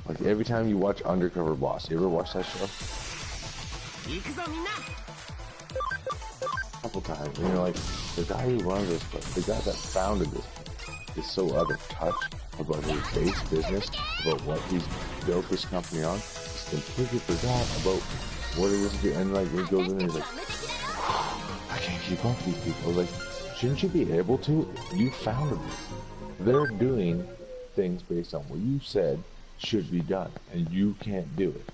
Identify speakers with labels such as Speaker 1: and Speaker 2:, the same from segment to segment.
Speaker 1: Like every time you watch Undercover Boss, you ever watch that show? A couple times, and you're like, the guy who runs this place, the guy that founded this place, is so out of touch about his base business, about what he's built this company on. He's completely forgot about what it is, and like he goes in and he's like, I can't keep up with these people. Like, shouldn't you be able to? You founded this. They're doing things based on what you said should be done, and you can't do it.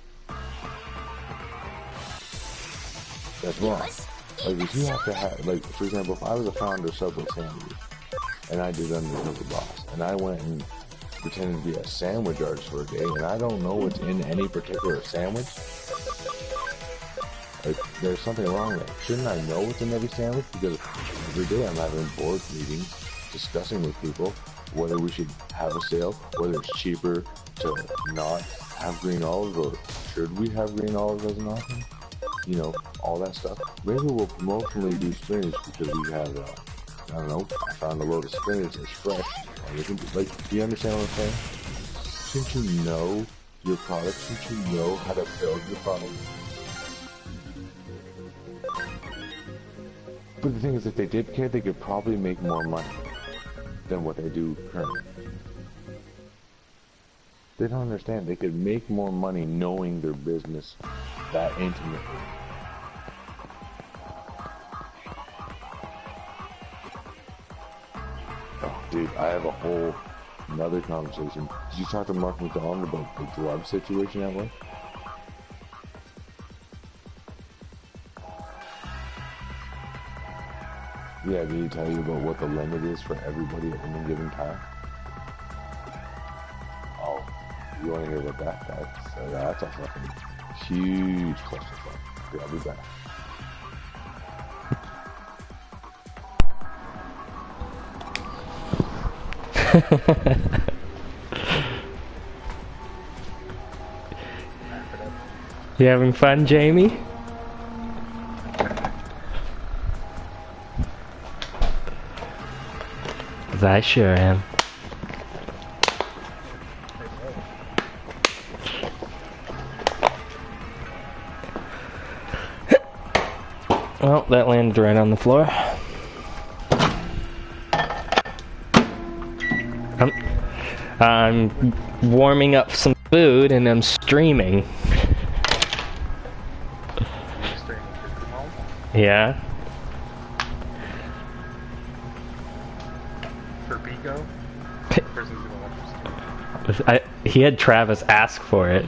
Speaker 1: That's wrong. Like, if you have to have, like, for example, if I was a founder of Subway Sandwiches, and I did Undercover Boss, and I went and pretended to be a sandwich artist for a day, and I don't know what's in any particular sandwich, like, there's something wrong there. Shouldn't I know what's in every sandwich? Because every day I'm having board meetings, discussing with people whether we should have a sale, whether it's cheaper to not have green olives, or should we have green olives as an option? You know, all that stuff. Maybe we'll promotionally do spinach because we have, I don't know, I found a load of spinach that's fresh. Like, do you understand what I'm saying? Shouldn't you know your product? Shouldn't you know how to build your product? But the thing is, if they did care, they could probably make more money than what they do currently. They don't understand. They could make more money knowing their business that intimately. Oh, dude, I have a whole another conversation. Did you talk to Mark McDonald about the drug situation at work? Yeah, did he tell you about what the limit is for everybody at any given time? Oh, you want to hear about that? That's a fucking huge question. Yeah, I'll be back.
Speaker 2: You having fun, Jamie? I sure am. Well, that landed right on the floor. I'm warming up some food and I'm streaming. Yeah. He had Travis ask for it,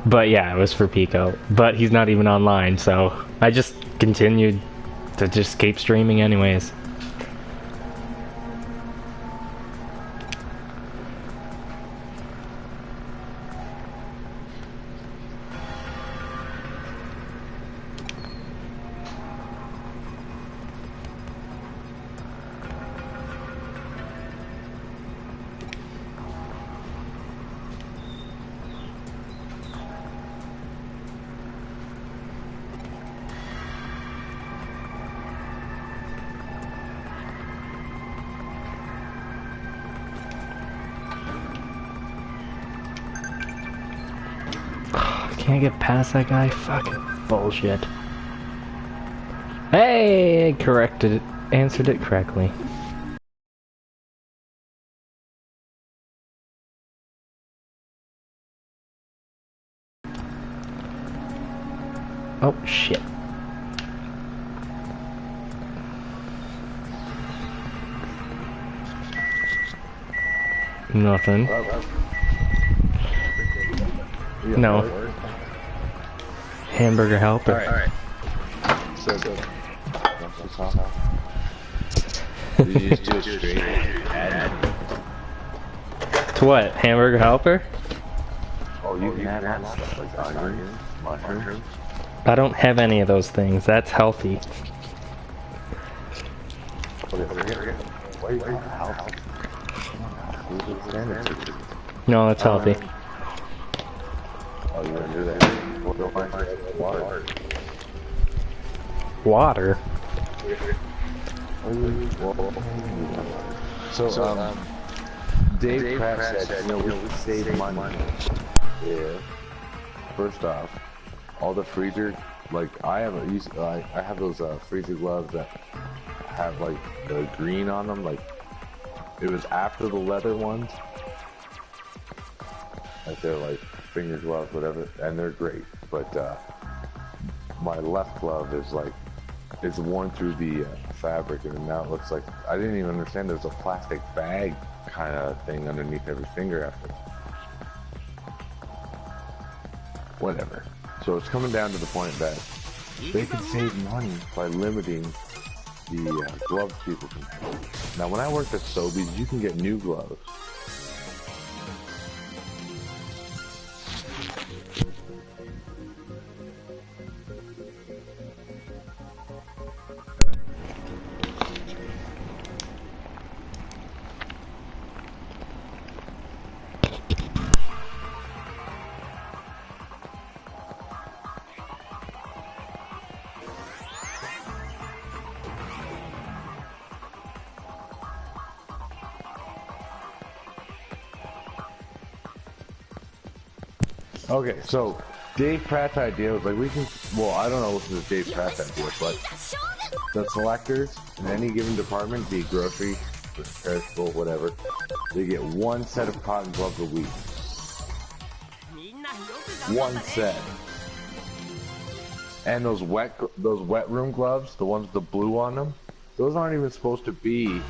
Speaker 2: but yeah, it was for Pico, but he's not even online, so I just continued to just keep streaming anyways. Can't get past that guy? Fucking bullshit. Hey, corrected it. Answered it correctly. Oh, shit. Nothing. No. Hamburger helper.
Speaker 1: Alright. So good. You just do it straight add.
Speaker 2: To what? Hamburger helper?
Speaker 1: Oh, you can add stuff like onions, mushrooms.
Speaker 2: I don't have any of those things. That's healthy. No, it's healthy.
Speaker 1: Oh, you want to do that? We'll go find water.
Speaker 2: Water?
Speaker 1: So, Dave Pratt said, we can save money. Yeah. First off, all the freezer, like I have those freezer gloves that have like the green on them, like it was after the leather ones. Like they're like finger gloves, whatever, and they're great. But my left glove is like, it's worn through the fabric, and now it looks like, I didn't even understand there's a plastic bag kind of thing underneath every finger after. Whatever. So it's coming down to the point that they can save money by limiting the gloves people can have. Now when I worked at Sobeys, you can get new gloves. Okay, so Dave Pratt's idea was like, we can, well, I don't know if it was Dave Pratt's idea, but the selectors in any given department, be it grocery, perishable, whatever, they get one set of cotton gloves a week. One set. And those wet room gloves, the ones with the blue on them, those aren't even supposed to be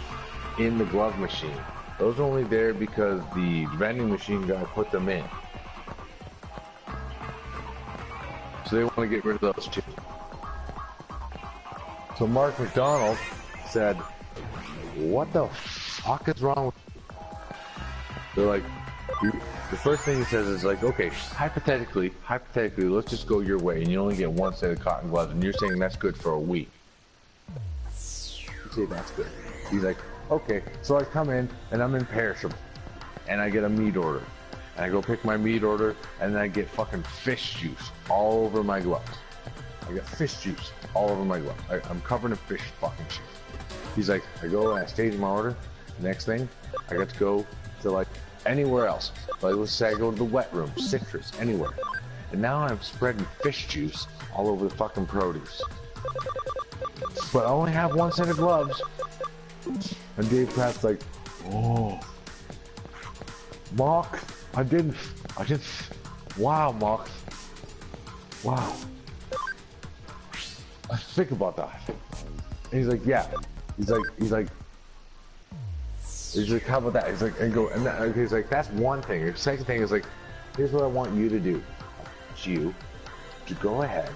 Speaker 1: in the glove machine. Those are only there because the vending machine guy put them in. So they want to get rid of those too. So Mark McDonald said, what the fuck is wrong with you? They're like, the first thing he says is like, okay, hypothetically, let's just go your way, and you only get one set of cotton gloves, and you're saying that's good for a week. You say that's good. He's like, okay, so I come in, and I'm in perishable, and I get a meat order. And I go pick my meat order, and then I get fucking fish juice all over my gloves. I get fish juice all over my gloves. I'm covered in fish fucking shit. He's like, I go and I stage my order. Next thing, I get to go to like anywhere else. Like let's say I go to the wet room, citrus, anywhere. And now I'm spreading fish juice all over the fucking produce. But I only have one set of gloves. And Dave Pratt's like, oh, Mark. I didn't, wow, Mark. Wow. I think about that. And he's like, yeah. He's like, how about that? He's like, he's like, that's one thing. The second thing is like, here's what I want you to do. You to go ahead,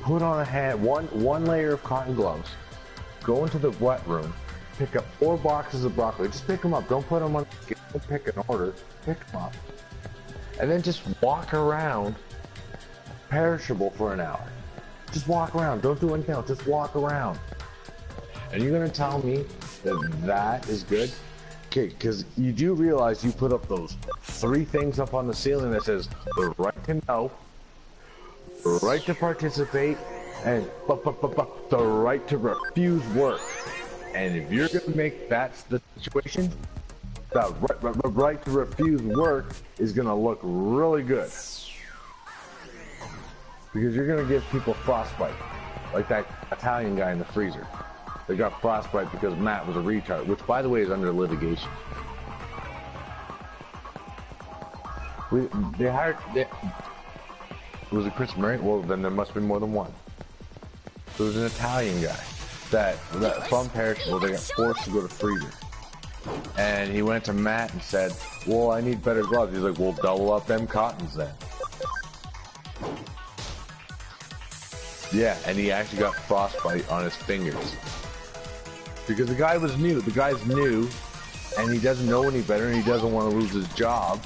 Speaker 1: put on one layer of cotton gloves, go into the wet room, pick up 4 boxes of broccoli. Just pick them up. Don't put them on. Don't pick an order. Pick them up, and then just walk around perishable for an hour. Just walk around. Don't do anything else. Just walk around. And you're gonna tell me that that is good? Okay, because you do realize you put up those 3 things up on the ceiling that says the right to know, the right to participate, and the right to refuse work. And if you're gonna make that the situation, the right to refuse work is gonna look really good. Because you're gonna give people frostbite. Like that Italian guy in the freezer. They got frostbite because Matt was a retard, which by the way is under litigation. Was it Chris Murray? Well, then there must be more than one. So it was an Italian guy that from perishable, they got forced to go to freezer. And he went to Matt and said, well, I need better gloves. He's like, well, double up them cottons then. Yeah, and he actually got frostbite on his fingers. Because the guy was new. The guy's new, and he doesn't know any better, and he doesn't want to lose his job.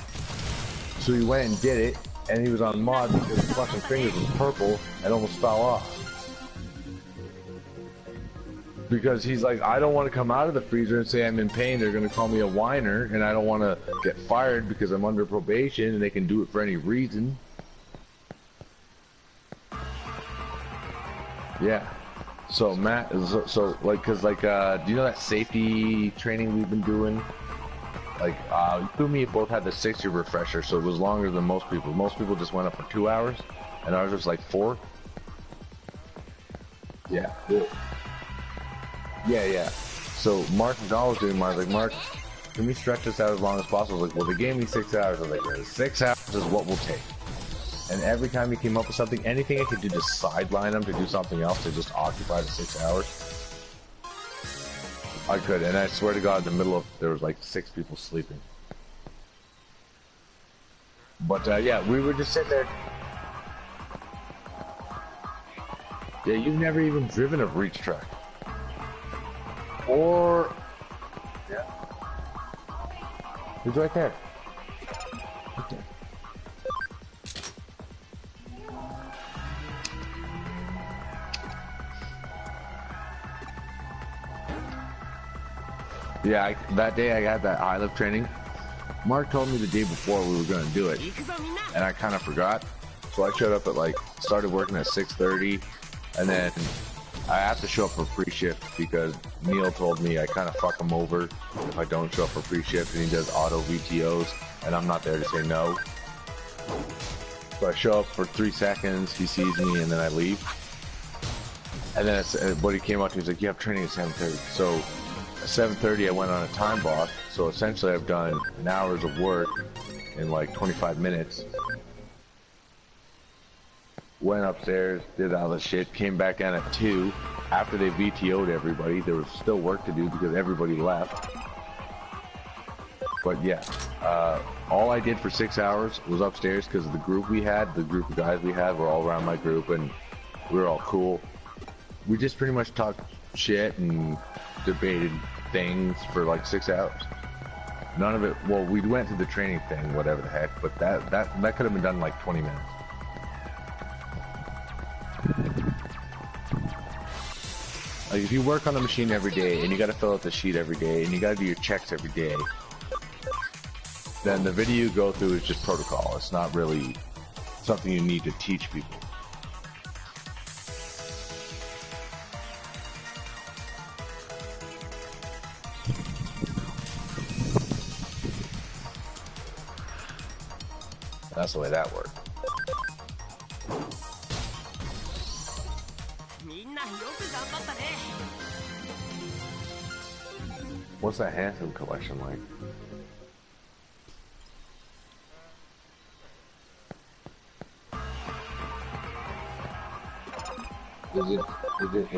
Speaker 1: So he went and did it, and he was on mod because his fucking fingers was purple and almost fell off. Because he's like, I don't want to come out of the freezer and say I'm in pain. They're going to call me a whiner, and I don't want to get fired because I'm under probation, and they can do it for any reason. Yeah. So Matt is so like, cause like, do you know that safety training we've been doing Like, you and me both had the 60 refresher, so it was longer than most people. Most people just went up for 2 hours, and ours was like 4. Yeah. Cool. Yeah. So Mark McDonald was doing mine. I was like, Mark, can we stretch this out as long as possible? I was like, well, they gave me 6 hours. I was like, 6 hours is what we'll take. And every time he came up with something, anything I could do to sideline him to do something else to just occupy the 6 hours, I could. And I swear to God, in the middle of, there was like 6 people sleeping. But yeah, we were just sitting there. Yeah, you've never even driven a breach track. Or, yeah. He's right there. Right there. Yeah, that day I had that high lift training. Mark told me the day before we were going to do it, and I kind of forgot. So I showed up at like, started working at 6:30, and then I have to show up for pre-shift because Neil told me I kind of fuck him over if I don't show up for pre-shift, and he does auto VTOs, and I'm not there to say no. So I show up for 3 seconds, he sees me, and then I leave. And then what he came up to, he's like, you have training at 7:30. So at 7:30 I went on a time block, so essentially I've done an hour's of work in like 25 minutes. Went upstairs, did all the shit, came back in at 2. After they VTO'd everybody, there was still work to do because everybody left. But yeah, all I did for 6 hours was upstairs because the group we had, the group of guys we had were all around my group and we were all cool. We just pretty much talked shit and debated things for like 6 hours. None of it, well, we went to the training thing, whatever the heck, but that could have been done in like 20 minutes. Like, if you work on the machine every day, and you gotta fill out the sheet every day, and you gotta do your checks every day, then the video you go through is just protocol. It's not really something you need to teach people. That's the way that works. What's that Handsome collection like? Is it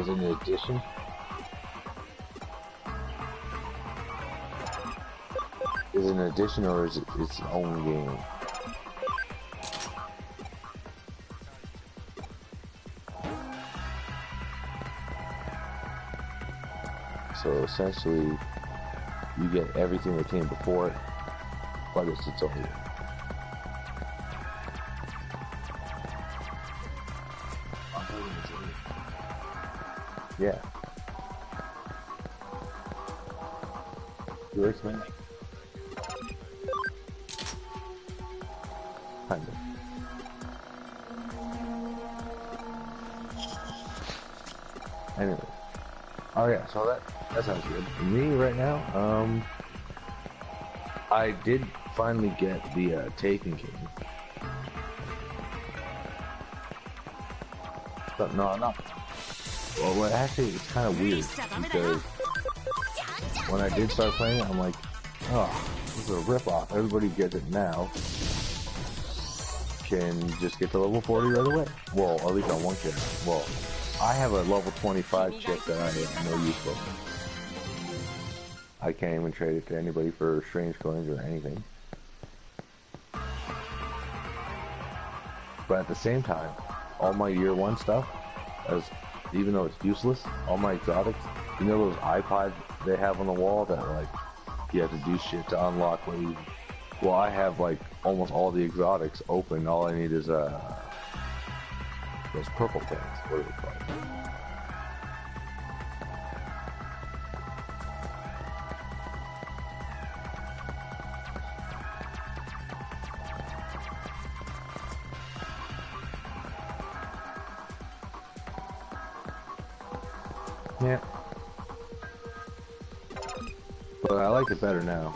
Speaker 1: an edition? Is it an edition or is it its own game? So essentially, you get everything that came before it, but it's its own game. Yeah. You explain? Kind of. Anyway. Oh yeah, so that sounds good. Me right now, I did finally get the Taken King. But no, not. Well, actually, it's kind of weird because when I did start playing it, I'm like, oh, this is a ripoff. Everybody gets it now. Can just get to level 40 right away. Well, at least on one character. Well, I have a level 25 chip that I have no use for. I can't even trade it to anybody for strange coins or anything. But at the same time, all my year 1 stuff, even though it's useless, all my exotics, you know those iPods they have on the wall that like you have to do shit to unlock well, I have like almost all the exotics open. All I need is those purple things. What are they called? Yeah. But I like it better now.